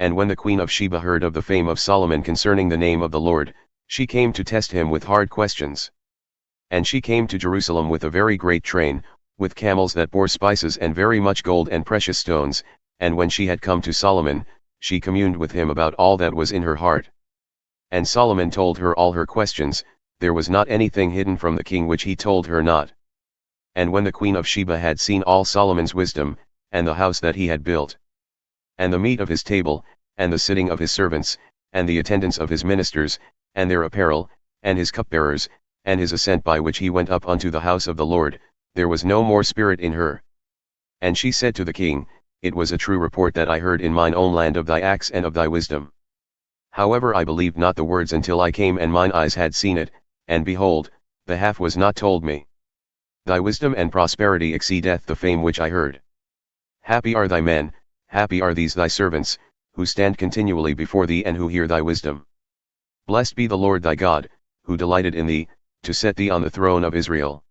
And when the queen of Sheba heard of the fame of Solomon concerning the name of the Lord, she came to test him with hard questions. And she came to Jerusalem with a very great train, with camels that bore spices and very much gold and precious stones, and when she had come to Solomon, she communed with him about all that was in her heart. And Solomon told her all her questions, there was not anything hidden from the king which he told her not. And when the queen of Sheba had seen all Solomon's wisdom, and the house that he had built, and the meat of his table, and the sitting of his servants, and the attendance of his ministers, and their apparel, and his cupbearers, and his ascent by which he went up unto the house of the Lord, there was no more spirit in her. And she said to the king, It was a true report that I heard in mine own land of thy acts and of thy wisdom. However I believed not the words until I came and mine eyes had seen it, and behold, the half was not told me. Thy wisdom and prosperity exceedeth the fame which I heard. Happy are thy men, happy are these thy servants, who stand continually before thee and who hear thy wisdom. Blessed be the Lord thy God, who delighted in thee, to set thee on the throne of Israel.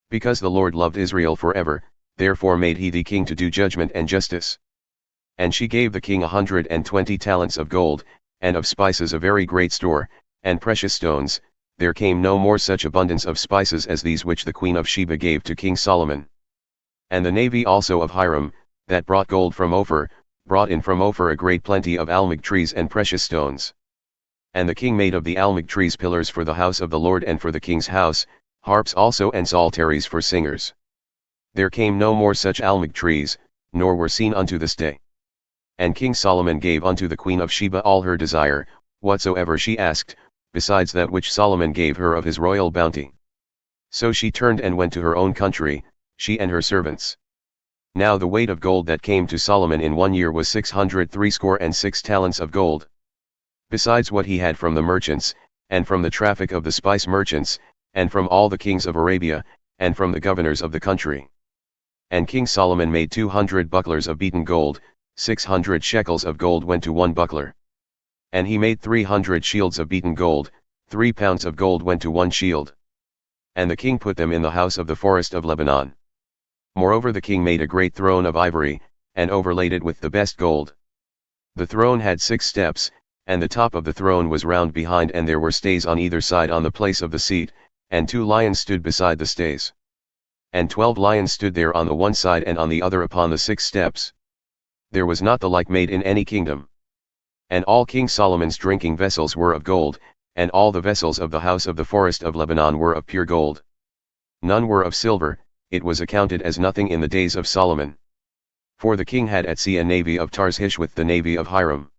Because the Lord loved Israel forever, therefore made he thee king to do judgment and justice. And she gave the king 120 talents of gold, and of spices a very great store, and precious stones. There came no more such abundance of spices as these which the queen of Sheba gave to King Solomon. And the navy also of Hiram, that brought gold from Ophir, brought in from Ophir a great plenty of almug trees and precious stones. And the king made of the almug trees pillars for the house of the Lord and for the king's house, harps also and psalteries for singers. There came no more such almug trees, nor were seen unto this day. And King Solomon gave unto the queen of Sheba all her desire, whatsoever she asked, besides that which Solomon gave her of his royal bounty. So she turned and went to her own country, she and her servants. Now the weight of gold that came to Solomon in 1 year was 666 talents of gold. Besides what he had from the merchants, and from the traffic of the spice merchants, and from all the kings of Arabia, and from the governors of the country. And King Solomon made 200 bucklers of beaten gold, 600 shekels of gold went to one buckler. And he made 300 shields of beaten gold, 3 pounds of gold went to one shield. And the king put them in the house of the forest of Lebanon. Moreover the king made a great throne of ivory, and overlaid it with the best gold. The throne had 6 steps, and the top of the throne was round behind, and there were stays on either side on the place of the seat, and 2 lions stood beside the stays. And 12 lions stood there on the one side and on the other upon the 6 steps. There was not the like made in any kingdom. And all King Solomon's drinking vessels were of gold, and all the vessels of the house of the forest of Lebanon were of pure gold. None were of silver, it was accounted as nothing in the days of Solomon. For the king had at sea a navy of Tarshish with the navy of Hiram.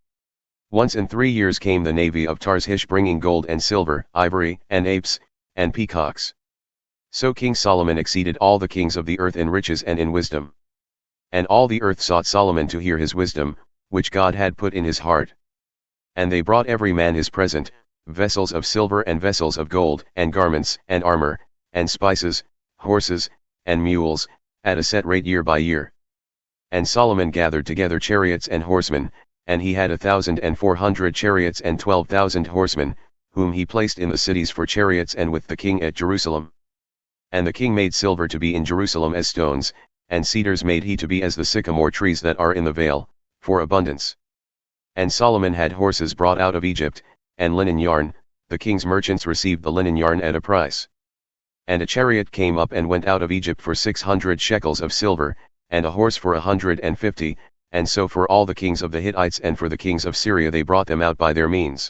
Once in 3 years came the navy of Tarshish bringing gold and silver, ivory, and apes, and peacocks. So King Solomon exceeded all the kings of the earth in riches and in wisdom. And all the earth sought Solomon to hear his wisdom, which God had put in his heart. And they brought every man his present, vessels of silver and vessels of gold, and garments, and armor, and spices, horses, and mules, at a set rate year by year. And Solomon gathered together chariots and horsemen, and he had 1,400 chariots and 12,000 horsemen, whom he placed in the cities for chariots and with the king at Jerusalem. And the king made silver to be in Jerusalem as stones, and cedars made he to be as the sycamore trees that are in the vale, for abundance. And Solomon had horses brought out of Egypt, and linen yarn, the king's merchants received the linen yarn at a price. And a chariot came up and went out of Egypt for 600 shekels of silver, and a horse for 150, and so for all the kings of the Hittites and for the kings of Syria they brought them out by their means.